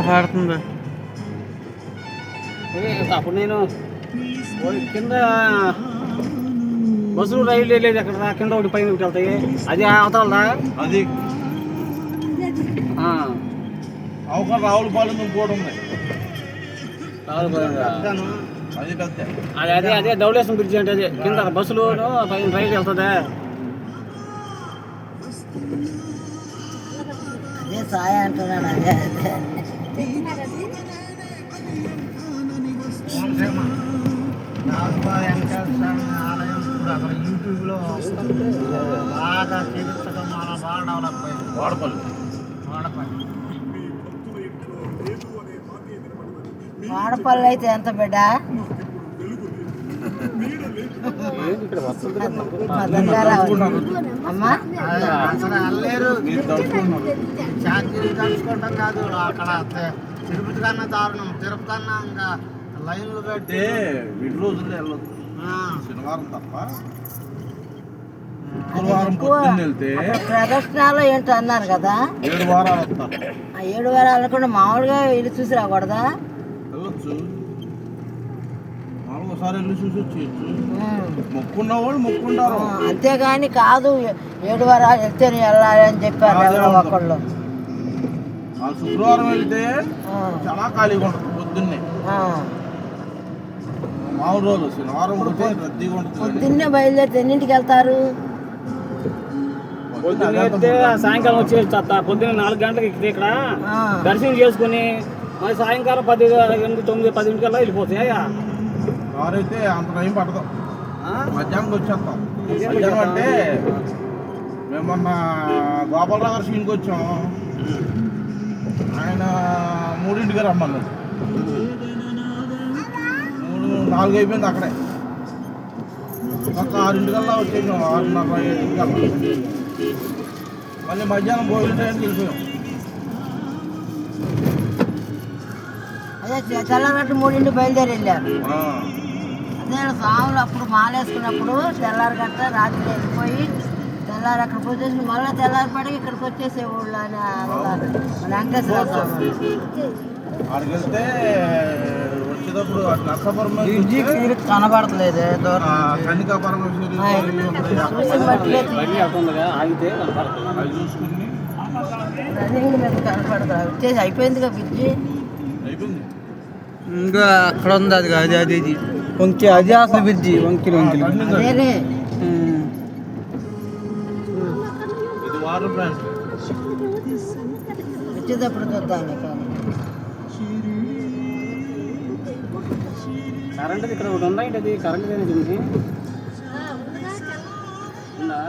పాడుతుంది. అప్పుడు నేను కింద బస్సులు రైలు వెళ్ళేది అక్కడ కింద ఒకటి పైన ఒకటి వెళ్తాయి. అది అవతలదా? అది అవకాశం రావులపాలెం ఇంకోటి ఉంది. అదే అదే ధవళేశ్వరం బ్రిడ్జి అంటే అదే కింద బస్సులు పైన రైలు వెళ్తుందా? అదే సాయ అంటున్నాడు. అదే అదే ఆలయం ఇప్పుడు అక్కడ యూట్యూబ్లో బాగా చేయించడం మన బాగా డెవలప్ అయింది. వాడపల్లి అయితే ఎంత బిడ్డ అమ్మా అసలు వెళ్ళలేరు. చాకరీ కలుసుకుంటాం కాదు అక్కడ తిరుపతి కన్నా దారుణం. తిరుపతి కన్నా ఇంకా లైన్లు పెట్టి వీటి రోజుల్లో వెళ్ళదు. శనివారం తప్ప శుక్రవారం పొద్దున్న వెళ్తే ప్రదర్శనలో ఏంటో అన్నారు కదా, 7 వారాలు వస్తారు. 7 వారాలు కూడా మామూలుగా వెళ్ళి చూసి రాకూడదా? వెళ్ళొచ్చు, ఒకసారి వెళ్ళి చూసి వచ్చేయచ్చు. మొక్కున్న వాళ్ళు మొక్కుంటారు. అంతేగాని కాదు 7 వారాలు వెళ్తే వెళ్ళాలి అని చెప్పారు ఒకళ్ళు. శుక్రవారం వెళ్తే చాలా ఖాళీగా ఉంటుంది పొద్దున్నే. మామూలు రోజు శనివారం పోతే రద్దీగా ఉంటుంది. పొద్దున్నే బయలుదేరితే ఎన్నింటికి వెళ్తారు? పొద్దున్నే సాయంకాలం వచ్చేసి పొద్దున్న 4 గంటలకు ఇక్కడ దర్శనం చేసుకుని మరి సాయంకాలం 10, 8, 9, 10 కల్లా వెళ్ళిపోతాయా? కారైతే అంత టైం పడతాం. మధ్యాహ్నం వచ్చేస్తాం. మధ్యాహ్నం అంటే మేము మొన్న గోపాలరావు గారి సీన్కి వచ్చాం. ఆయన 3ంటికి రమ్మన్నాడు. 4 అయిపోయింది అక్కడే. ఒక 6ంటికల్లా వచ్చేసాం. 6:30, 7ంటికల్లా. మళ్ళీ మధ్యాహ్నం భోజనం టైంకి వెళ్ళిపోయాం. అదే తెల్లగట్టు 3ంటికి బయలుదేరి వెళ్ళారు. అదే స్వాములు అప్పుడు మాలేసుకున్నప్పుడు తెల్లారగట్ట రాత్రి వెళ్ళిపోయి తెల్లారి అక్కడికి వచ్చేసి మళ్ళీ తెల్లారిపడికి ఇక్కడికి వచ్చేసే ఊళ్ళో అని వెంకటేశ్వర స్వామి. అక్కడికి వెళ్తే వచ్చేటప్పుడు నర్సాపురం కనబడతలేదు కన్నికా పరమేశ్వరి చూసుకుని రన్నింగ్ మీద కనపడతా వచ్చేసి అయిపోయిందిగా బ్రిడ్జి. అయిపోయింది. ఇంకా అక్కడ ఉంది అది అది అది వంకి అది అసలు బ్రిడ్జి వంకి వంకి అదేనే ఇది వాటర్ ప్లాంట్. వచ్చేటప్పుడు చూద్దాం. కరెంట్ ఇక్కడ ఒకటి ఉందా? ఏంటి అది కరెంట్ దీనికి ఉందా?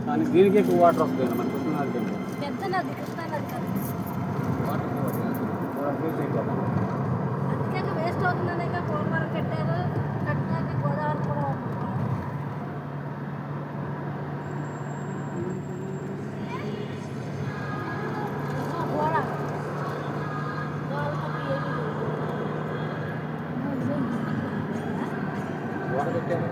కానీ దీనికి ఎక్కువ వాటర్ వస్తుంది. మన వేస్ట్ అవుతుందనే పోలవరం కట్టారు. కట్టినాక గోదావరి కూడా వాటర్ పెట్టారు.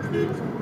Thank you.